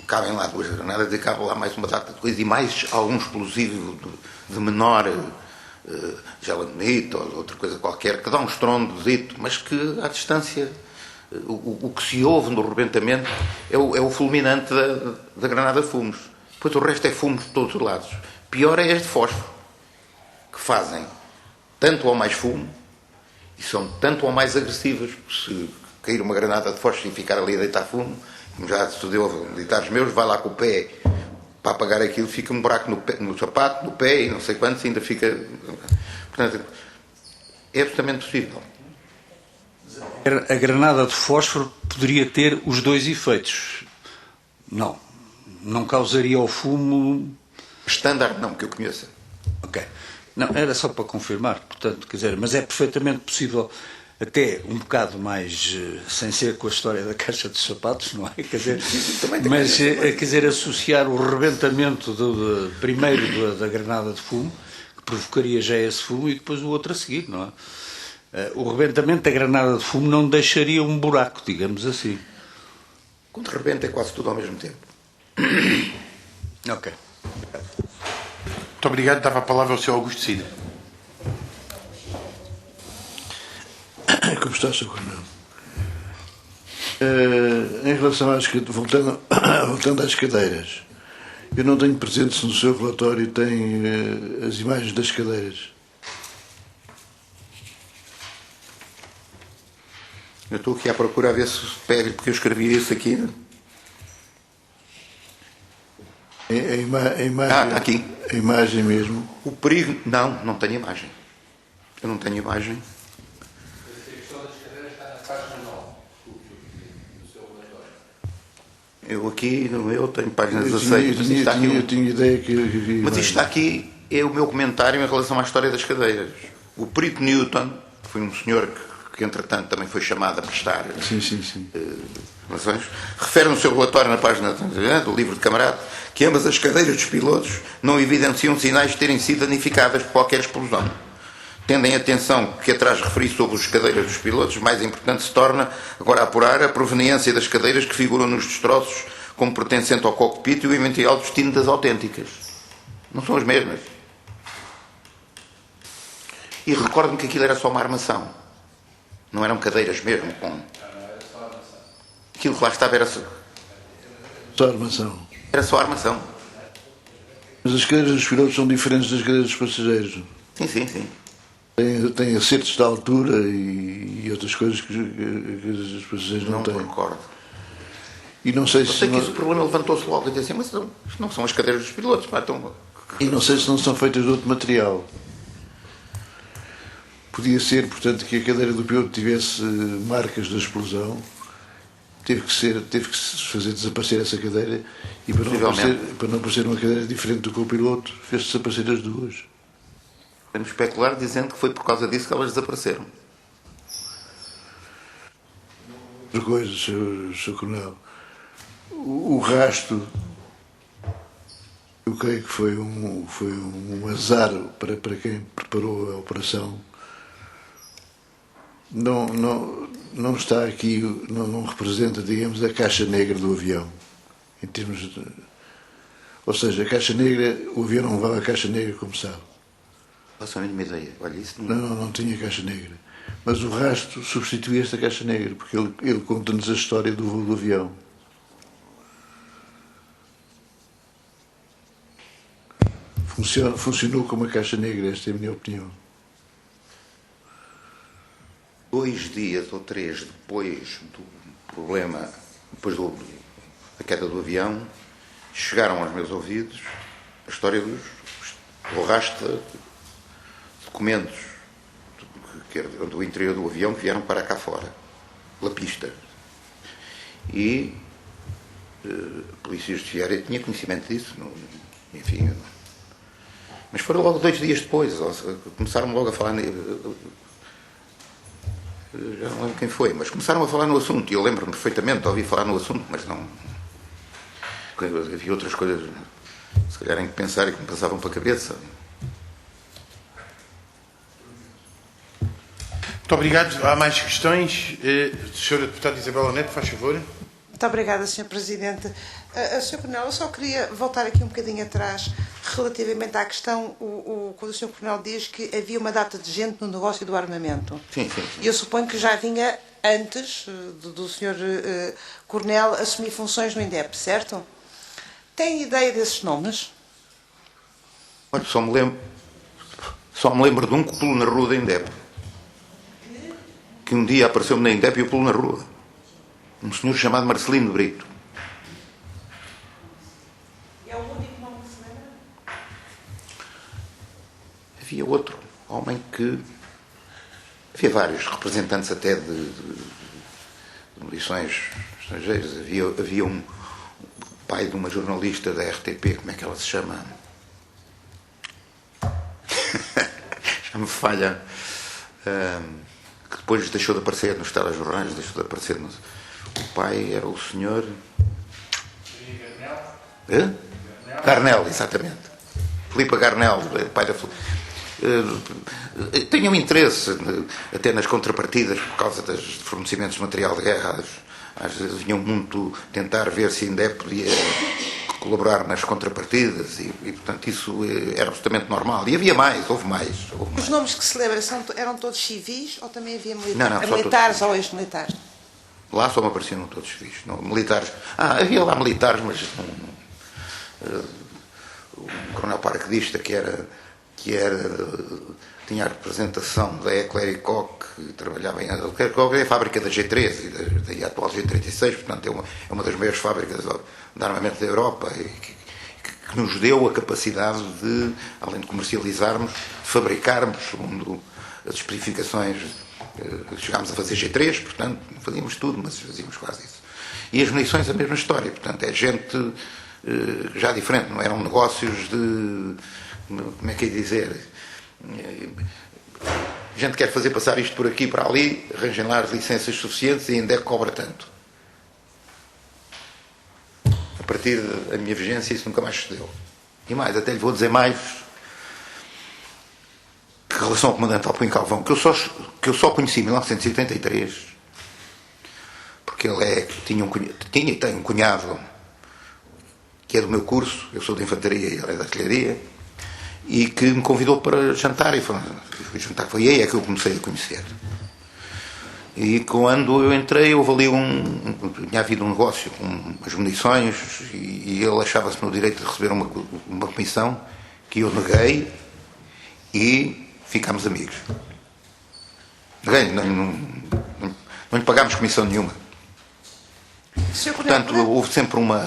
cabem lá duas granadas e cabe lá mais uma data de coisa e mais algum explosivo de menor gelanite ou outra coisa qualquer, que dá um estrondozito, mas que à distância o que se ouve no rebentamento é o fulminante da granada de fumos. Depois o resto é fumos de todos os lados. Pior é as de fósforo, que fazem tanto ou mais fumo e são tanto ou mais agressivas. Se cair uma granada de fósforo e ficar ali a deitar fumo, como já estudou militares meus, vai lá com o pé para apagar aquilo, fica um buraco no sapato, no pé e não sei quantos, ainda fica. Portanto, é absolutamente possível. A granada de fósforo poderia ter os dois efeitos. Não causaria o fumo. Standard não, que eu conheça. Ok. Não, era só para confirmar, portanto, quer dizer, mas é perfeitamente possível, até um bocado mais, sem ser com a história da caixa de sapatos, não é? Quer dizer, mas, quer dizer, associar o rebentamento primeiro da granada de fumo, que provocaria já esse fumo, e depois o outro a seguir, não é? O rebentamento da granada de fumo não deixaria um buraco, digamos assim. Quando rebenta é quase tudo ao mesmo tempo. Ok. Muito obrigado. Dava a palavra ao Sr. Augusto Cida. Como está, Sr. Coronel? Em relação às voltando às cadeiras, eu não tenho presente se no seu relatório tem as imagens das cadeiras. Eu estou aqui à procura a ver se pego, porque eu escrevi isso aqui. A imagem, está aqui. A imagem mesmo. O perigo. Não tenho imagem. Eu não tenho imagem. Eu aqui, no meu, tenho páginas 16. Eu tinha ideia que mas isto está aqui, é o meu comentário em relação à história das cadeiras. O perito Newton, que foi um senhor que entretanto também foi chamado a prestar Sim. informações, refere no seu relatório na página do livro de Camarate que ambas as cadeiras dos pilotos não evidenciam sinais de terem sido danificadas por qualquer explosão. Tendo em atenção que atrás referi sobre as cadeiras dos pilotos, mais importante se torna agora apurar a proveniência das cadeiras que figuram nos destroços como pertencente ao cockpit e o eventual destino das autênticas. Não são as mesmas. E recordo-me que aquilo era só uma armação. Não eram cadeiras mesmo. Aquilo que lá estava era Só armação. só armação. Mas as cadeiras dos pilotos são diferentes das cadeiras dos passageiros. Sim. Tem acertos de altura e outras coisas que os passageiros não Não têm. concordo. E não sei Eu se sei que esse problema levantou-se logo e disse assim, mas isto não são as cadeiras dos pilotos. Pá, então... E não sei se não são feitas de outro material. Podia ser, portanto, que a cadeira do piloto tivesse marcas da explosão. Teve que se fazer desaparecer essa cadeira e para não aparecer uma cadeira diferente do que o piloto, fez desaparecer as duas. Podemos especular dizendo que foi por causa disso que elas desapareceram. Outra coisa, Sr. Coronel, o rasto, eu creio que foi um azar para quem preparou a operação. Não está aqui, não representa, digamos, a caixa negra do avião, em termos de... Ou seja, a caixa negra, o avião não levava a caixa negra, como sabe. Faço a mínima ideia. Olha, isso Não tinha caixa negra. Mas o rasto substituía esta caixa negra, porque ele conta-nos a história do voo do avião. Funcionou como a caixa negra, esta é a minha opinião. 2 dias ou 3 depois do problema, depois da queda do avião, chegaram aos meus ouvidos a história do rastro de documentos do interior do avião que vieram para cá fora, pela pista. E a Polícia Judiciária tinha conhecimento disso, enfim. Mas foram logo 2 dias depois, começaram logo a falar... Já não lembro quem foi, mas começaram a falar no assunto, e eu lembro-me perfeitamente de ouvir falar no assunto, mas não... Havia outras coisas, se calhar, em que pensar e que me passavam para a cabeça. Muito obrigado. Há mais questões? Senhora Deputada Isabela Neto, faz favor. Muito obrigada, Sr. Presidente. Sr. Coronel, eu só queria voltar aqui um bocadinho atrás relativamente à questão, quando o Sr. Coronel diz que havia uma data de gente no negócio do armamento. Sim. E eu suponho que já vinha antes do Sr. Coronel assumir funções no INDEP, certo? Tem ideia desses nomes? Olha, só me lembro de um que pulo na rua da INDEP. Que um dia apareceu-me na INDEP e eu pulo na rua. Um senhor chamado Marcelino Brito. É o único nome que se lembra? Havia outro homem que... Havia vários representantes até de missões estrangeiras. Havia um pai de uma jornalista da RTP, como é que ela se chama? Já me falha. Que depois deixou de aparecer nos telejornais, deixou de aparecer nos... O pai era o senhor... Garnel, exatamente. Filipe Garnel, pai da... Tenho um interesse até nas contrapartidas por causa dos fornecimentos de material de guerra. Às vezes vinham muito tentar ver se ainda podia colaborar nas contrapartidas e portanto isso era absolutamente normal. E havia mais, houve mais. Os nomes que se lembram eram todos civis ou também havia Não, militares ou ex-militares? Lá só me apareciam todos civis. Não, militares. Havia lá militares, mas um coronel paraquedista que tinha a representação da Eclericot, que trabalhava em... A Eclericot é a fábrica da G3 e da atual G36, portanto é uma das maiores fábricas de armamento da Europa e que nos deu a capacidade de, além de comercializarmos, fabricarmos, segundo as especificações, chegámos a fazer G3, portanto não fazíamos tudo, mas fazíamos quase isso. E as munições a mesma história, portanto é gente já diferente, não eram negócios de... Como é que é dizer? a gente quer fazer passar isto por aqui e para ali, arranjem lá as licenças suficientes e ainda é que cobra tanto. A partir da minha vigência isso nunca mais se deu. E mais, até lhe vou dizer mais, que em relação ao comandante Alpim Calvão, que eu só conheci em 1983, porque ele tinha e tem um cunhado que é do meu curso, eu sou de infantaria e ele é de artilharia, e que me convidou para jantar, e fui jantar, foi aí é que eu comecei a conhecer. E quando eu entrei, houve ali tinha havido um negócio com umas munições, e ele achava-se no direito de receber uma comissão, que eu neguei, e ficámos amigos. Neguei, não lhe pagámos comissão nenhuma. Portanto, houve sempre uma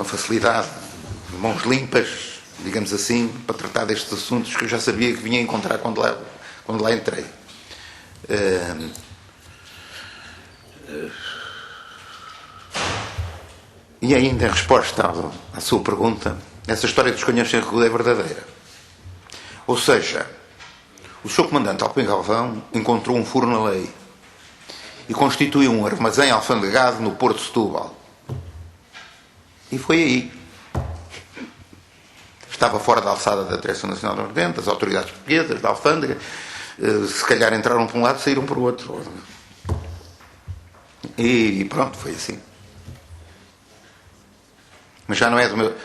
facilidade, de mãos limpas, digamos assim, para tratar destes assuntos que eu já sabia que vinha encontrar quando lá entrei. E ainda em resposta à sua pergunta, essa história dos canhões sem recuo é verdadeira. Ou seja, o Sr. Comandante Alpim Galvão encontrou um furo na lei e constituiu um armazém alfandegado no Porto de Setúbal. E foi aí. Estava fora da alçada da Direção Nacional do Ordem, das autoridades portuguesas, da alfândega. Se calhar entraram para um lado e saíram para o outro. E pronto, foi assim. Mas já não é do meu...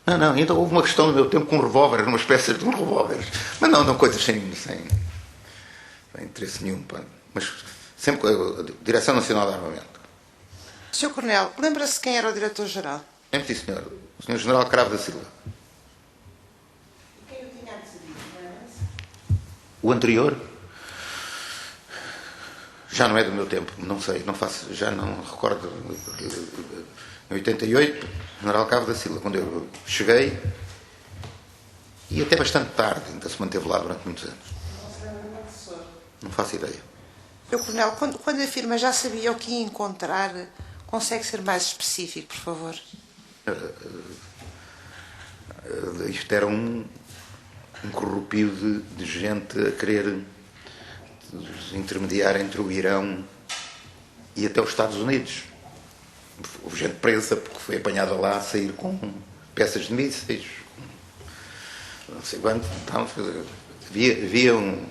Não, ainda houve uma questão no meu tempo com um revólver, uma espécie de um revólver. Mas não coisas sem interesse nenhum. Pá. Mas sempre com a Direção Nacional de Armamento. Sr. Coronel, lembra-se quem era o diretor-geral? Sim, senhor. O Sr. General Cravo da Silva. Quem o tinha antecedido? O anterior? Já não é do meu tempo, não sei, já não recordo. Em 88, General Cravo da Silva, quando eu cheguei, e até bastante tarde, ainda se manteve lá durante muitos anos. Não faço ideia. Sr. Coronel, quando afirma já sabia o que ia encontrar, consegue ser mais específico, por favor? Isto era um corrupio de gente a querer intermediar entre o Irão e até os Estados Unidos. Houve gente presa porque foi apanhada lá a sair com peças de mísseis, não sei quanto. Havia um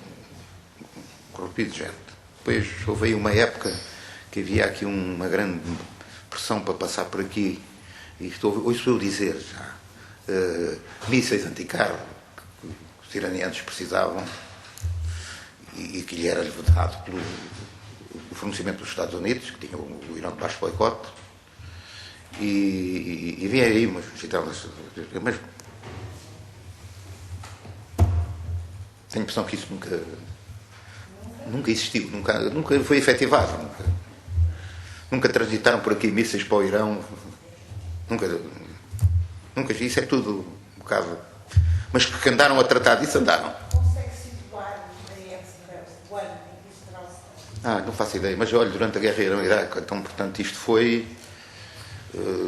corrupio de gente. Depois houve aí uma época que havia aqui uma grande pressão para passar por aqui, e ouço eu dizer já, mísseis anticarro que os iranianos precisavam e que lhe era vedado pelo fornecimento dos Estados Unidos, que tinha o Irão de baixo boicote, e havia aí umas visitadas, mas tenho a impressão que isso nunca existiu, nunca foi efetivado, nunca transitaram por aqui mísseis para o Irão, nunca isso é tudo um bocado, mas que andaram a tratar disso, andaram. Consegue situar a época do ano em que isso terá o Não faço ideia, mas olha, durante a guerra Irão-Iraque, então, portanto, isto foi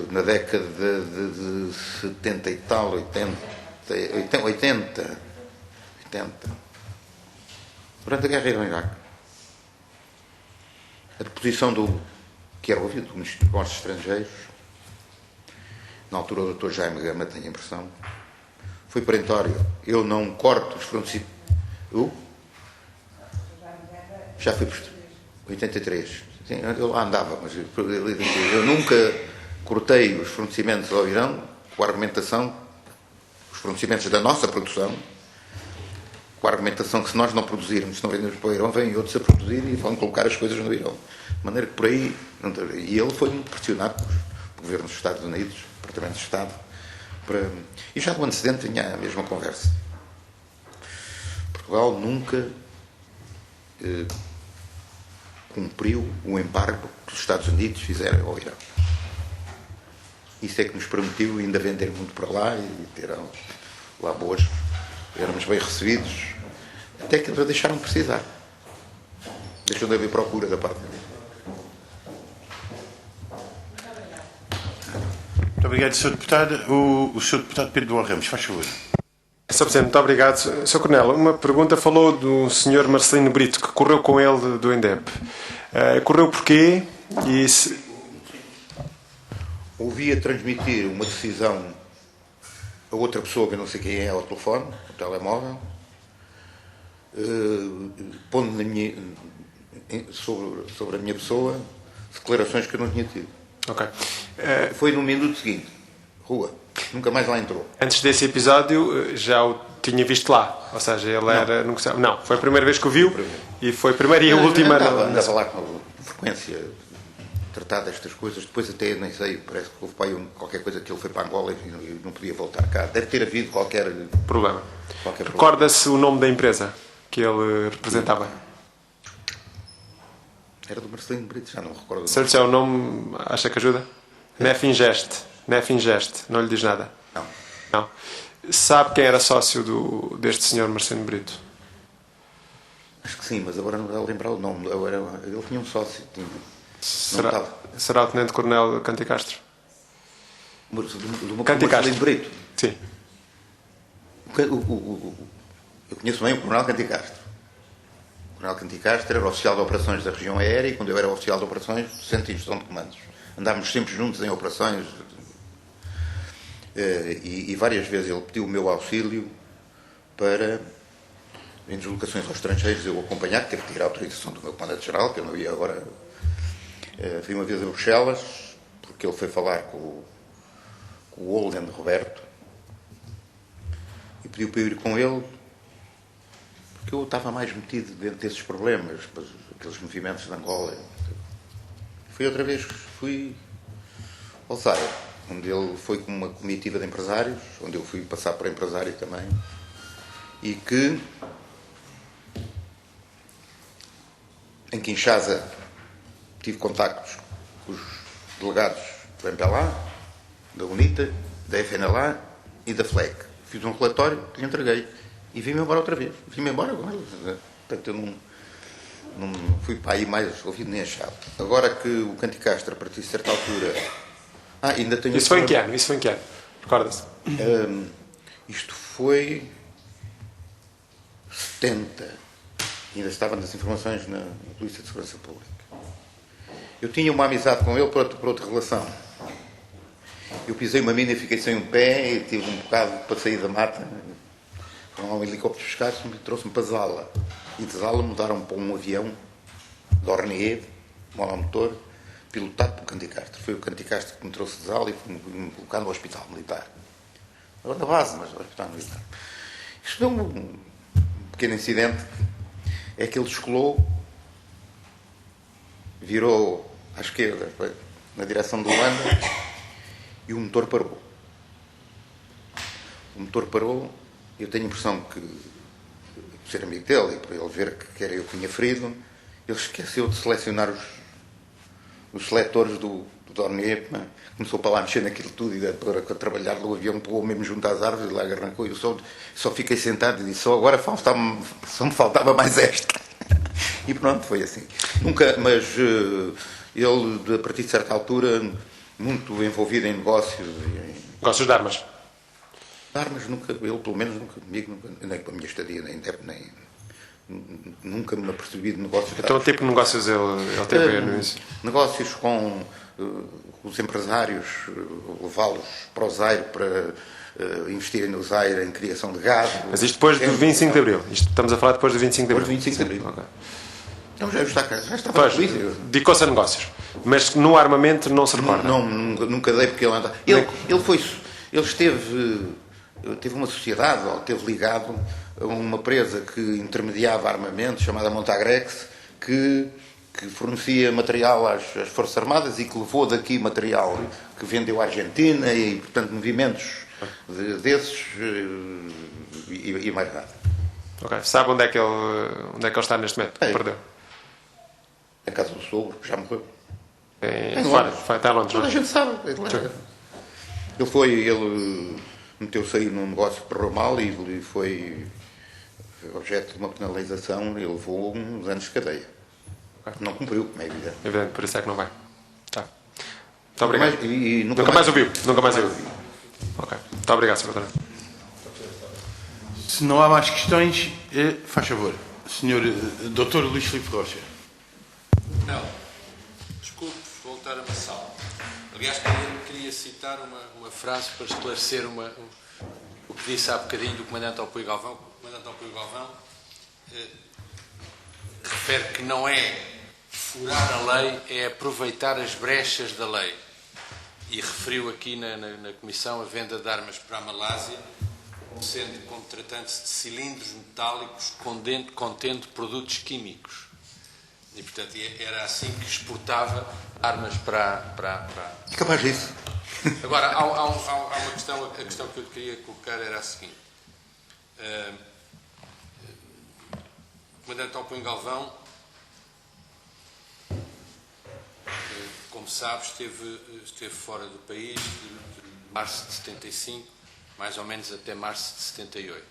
na década de 70 e tal, 80. Durante a guerra Irão-Iraque. A deposição que era ouvido do Ministro dos Negócios Estrangeiros, na altura o Dr. Jaime Gama, tenho a impressão, foi perentório. Eu não corto os fornecimentos. Já fui por 83. Sim, eu lá andava, mas eu nunca cortei os fornecimentos ao Irão com a argumentação, os fornecimentos da nossa produção, com a argumentação que se nós não produzirmos, se não vendermos para o Irão, vêm outros a produzir e vão colocar as coisas no Irão. De maneira que por aí... E ele foi pressionado por governos dos Estados Unidos, Departamento de Estado, e já no antecedente tinha a mesma conversa. Portugal nunca cumpriu o embargo que os Estados Unidos fizeram ao Irão. Isso é que nos permitiu ainda vender muito para lá e ter lá boas... Éramos bem recebidos, até que deixaram de precisar. Deixou de haver procura da parte dele. Muito obrigado, Sr. Deputado. O Sr. Deputado Pedro Duarte Ramos, faz favor. Sr. Presidente, muito obrigado. Sr. Coronel, uma pergunta. Falou do Sr. Marcelino Brito, que correu com ele do INDEP. Correu porquê? E Ouvia transmitir uma decisão a outra pessoa, que eu não sei quem é, ao telefone, ao telemóvel, pondo sobre a minha pessoa declarações que eu não tinha tido. Ok. Foi no minuto seguinte. Rua. Nunca mais lá entrou. Antes desse episódio, já o tinha visto lá. Ou seja, ele era... Não, foi a primeira vez que o viu e foi a primeira e a última... Andava lá com frequência tratar destas coisas. Depois até, nem sei, parece que houve para aí qualquer coisa que ele foi para Angola e não podia voltar cá. Deve ter havido qualquer problema. problema. Recorda-se o nome da empresa que ele representava? Era do Marcelino Brito, já não me recordo. Se eu lhe disser o nome, acha que ajuda? Nefingest. Nefingest. Não lhe diz nada? Não. Não. Sabe quem era sócio deste senhor Marcelino Brito? Acho que sim, mas agora não vou lembrar o nome. Ele tinha um sócio. Será o Tenente-Coronel Canticastro? Do Canticastro. Marcelino Brito. Sim. Eu conheço bem o Coronel Canticastro. O Coronel Canticastro era oficial de operações da região aérea e quando eu era oficial de operações, centro de gestão de comandos. Andávamos sempre juntos em operações e várias vezes ele pediu o meu auxílio para, em deslocações aos estrangeiros, eu acompanhar, que teve que tirar a autorização do meu comandante-geral, que eu não ia agora. Fui uma vez a Bruxelas, porque ele foi falar com o Holden Roberto e pediu para eu ir com ele, porque eu estava mais metido dentro desses problemas, aqueles movimentos de Angola. Fui outra vez, fui ao Zaire, onde ele foi com uma comitiva de empresários, onde eu fui passar por empresário também, e que em Kinshasa tive contactos com os delegados do MPLA, da UNITA, da FNLA e da FLEC. Fiz um relatório, lhe entreguei e vim-me embora outra vez. Vim-me embora agora. Portanto, eu não fui para aí mais ouvido nem achado. Agora que o Canticastro, a partir de certa altura... ainda tenho... Isso foi em que ano? Isso foi em que ano? Recorda-se? Isto foi 70. Ainda estava nas informações na Polícia de Segurança Pública. Eu tinha uma amizade com ele por outra relação. Eu pisei uma mina e fiquei sem um pé e tive um bocado para sair da mata. Foram lá um helicóptero buscar e trouxe-me para Zala. E de Zala mudaram para um avião Dornier, monomotor, pilotado pelo Canticastro. Foi o Canticastro que me trouxe de Zala e foi-me colocar no hospital militar. Agora na base, mas no hospital militar. Isto deu um pequeno incidente. É que ele descolou, virou à esquerda, na direção do Luanda, e o motor parou. O motor parou, eu tenho a impressão que, por ser amigo dele, e por ele ver que era eu que tinha ferido, ele esqueceu de selecionar os seletores do Dornier, começou para lá mexer naquilo tudo e para trabalhar no avião, pegou mesmo junto às árvores e lá arrancou. Eu só fiquei sentado e disse, só agora só me faltava mais esta. E pronto, foi assim. Mas ele, a partir de certa altura, muito envolvido em negócios. Negócios de armas? Armas, nunca, ele pelo menos nunca comigo, nem com a minha estadia, nunca me apercebi de negócios. Então, tipo de negócios ele teve no início? Negócios com os empresários, levá-los para o Zaire para investirem no Zaire em criação de gado. Mas isto depois do 25 de Abril? Estamos a falar depois do 25 de Abril? Depois do 25 de Abril. Okay. Então já estava pois, dedicou-se a negócios. Mas no armamento não se recorda? Nunca dei porque ele andava. Ele teve uma sociedade, ou teve ligado a uma empresa que intermediava armamento, chamada Montagrex, que fornecia material às Forças Armadas e que levou daqui material que vendeu à Argentina e, portanto, movimentos desses e mais nada. Ok. Sabe onde é que ele está neste momento? Perdeu. Em casa do sogro, que já morreu. Está em Londres. Toda a gente sabe. Ele meteu-se aí num negócio que correu mal e foi objeto de uma penalização e levou uns anos de cadeia. Okay. Não cumpriu, como é evidente. Evidente, por isso é que não vai. Tá. Muito obrigado. Nunca mais ouviu. Nunca mais ouviu. Ok. Muito obrigado, Sr. Doutor. Se não há mais questões, faz favor. Senhor Dr. Luís Filipe Rocha. Não. Desculpe voltar a Massal. Aliás, queria citar uma frase para esclarecer o que disse há bocadinho do Comandante Alpuí Galvão. O Comandante Alpuí Galvão refere que não é furar a lei, é aproveitar as brechas da lei. E referiu aqui na Comissão a venda de armas para a Malásia, sendo como tratando-se de cilindros metálicos contendo produtos químicos. E, portanto, era assim que exportava armas para... Capaz disso. Agora, há uma questão, a questão que eu queria colocar era a seguinte. O Comandante Alpuí Galvão, como sabe, esteve fora do país de março de 75, mais ou menos até março de 78.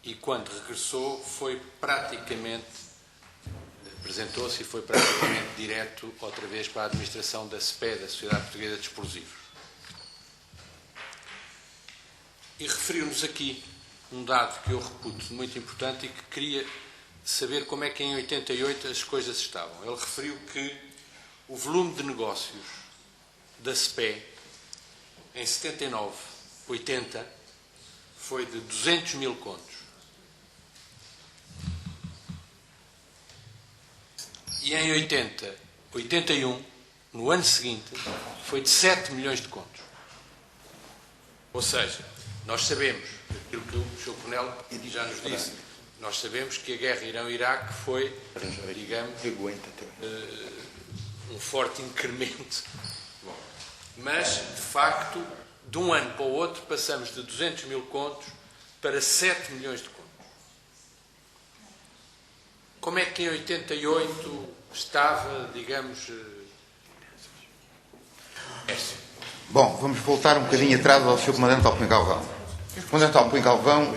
E quando regressou, apresentou-se e foi praticamente direto outra vez para a administração da SPE, da Sociedade Portuguesa de Explosivos. E referiu-nos aqui um dado que eu reputo muito importante e que queria saber como é que em 88 as coisas estavam. Ele referiu que o volume de negócios da SPE em 79, 80, foi de 200 mil contos. E em 80, 81, no ano seguinte, foi de 7 milhões de contos. Ou seja, nós sabemos, aquilo que o Sr. Coronel já nos disse, nós sabemos que a guerra Irão-Iraque foi, digamos, um forte incremento. Bom, mas, de facto, de um ano para o outro, passamos de 200 mil contos para 7 milhões de contos. Como é que em 88 estava, digamos... Bom, vamos voltar um bocadinho atrás ao Sr. Comandante Alpuí Galvão. O Comandante Alpuí Galvão,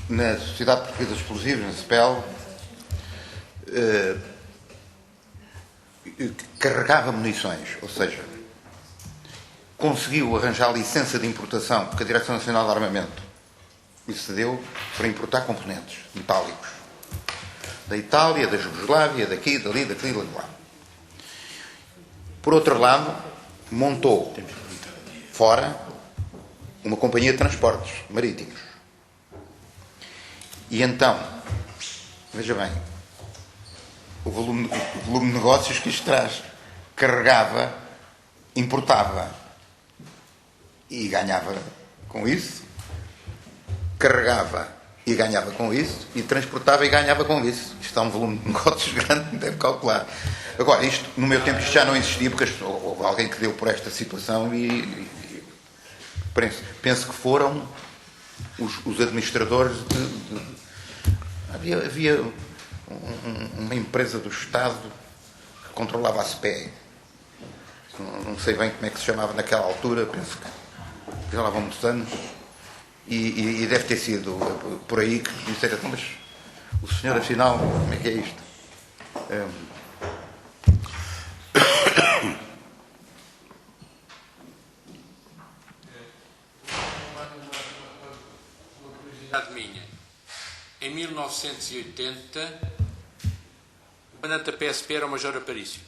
na Sociedade Portuguesa de Explosivos, na SPEL, carregava munições, ou seja, conseguiu arranjar licença de importação, porque a Direção Nacional de Armamento lhe cedeu para importar componentes metálicos da Itália, da Jugoslávia, daqui, dali, daquilo, de lá. Por outro lado, montou fora uma companhia de transportes marítimos. E então, veja bem, o volume de negócios que isto traz, carregava, importava e ganhava com isso, carregava e ganhava com isso, e transportava e ganhava com isso. Isto é um volume de negócios grande, deve calcular. Agora, isto, no meu tempo, isto já não existia, porque houve alguém que deu por esta situação e penso que foram os administradores havia uma empresa do Estado que controlava a SPE. Não sei bem como é que se chamava naquela altura, penso que já lá vão muitos anos. E deve ter sido por aí que disseram, mas o senhor, afinal, como é que é isto? Uma curiosidade minha. Em 1980, o comandante da PSP era o Major Aparício.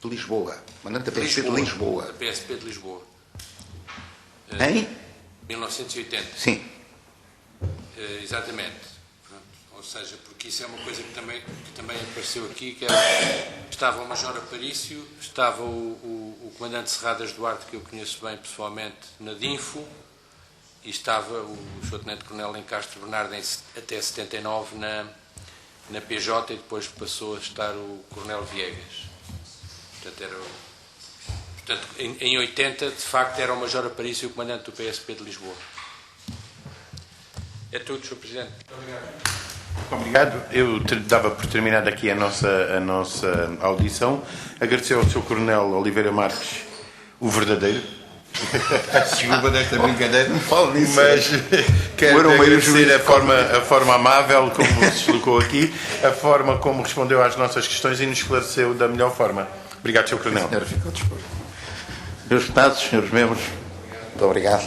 De Lisboa. Mandante da PSP de Lisboa. Da PSP de Lisboa. Em? 1980. Sim. Exatamente. Pronto. Ou seja, porque isso é uma coisa que também apareceu aqui, que era, estava o Major Aparício, estava o Comandante Serradas Duarte, que eu conheço bem pessoalmente, na DINFO, e estava o Sr. Tenente-Coronel em Castro Bernardo até 79 na PJ, e depois passou a estar o Coronel Viegas. Portanto, em 80, de facto, era o Major Aparício o comandante do PSP de Lisboa. É tudo, Sr. Presidente. Muito obrigado. Obrigado. Eu dava por terminada aqui a nossa audição. Agradecer ao Sr. Coronel Oliveira Marques o verdadeiro. Desculpa desta brincadeira. Não falo nisso. Mas quero agradecer a forma amável como se deslocou aqui, a forma como respondeu às nossas questões e nos esclareceu da melhor forma. Obrigado, Sr. Coronel. Senhora, fico a dispor. Meus deputados, senhores membros, muito obrigado.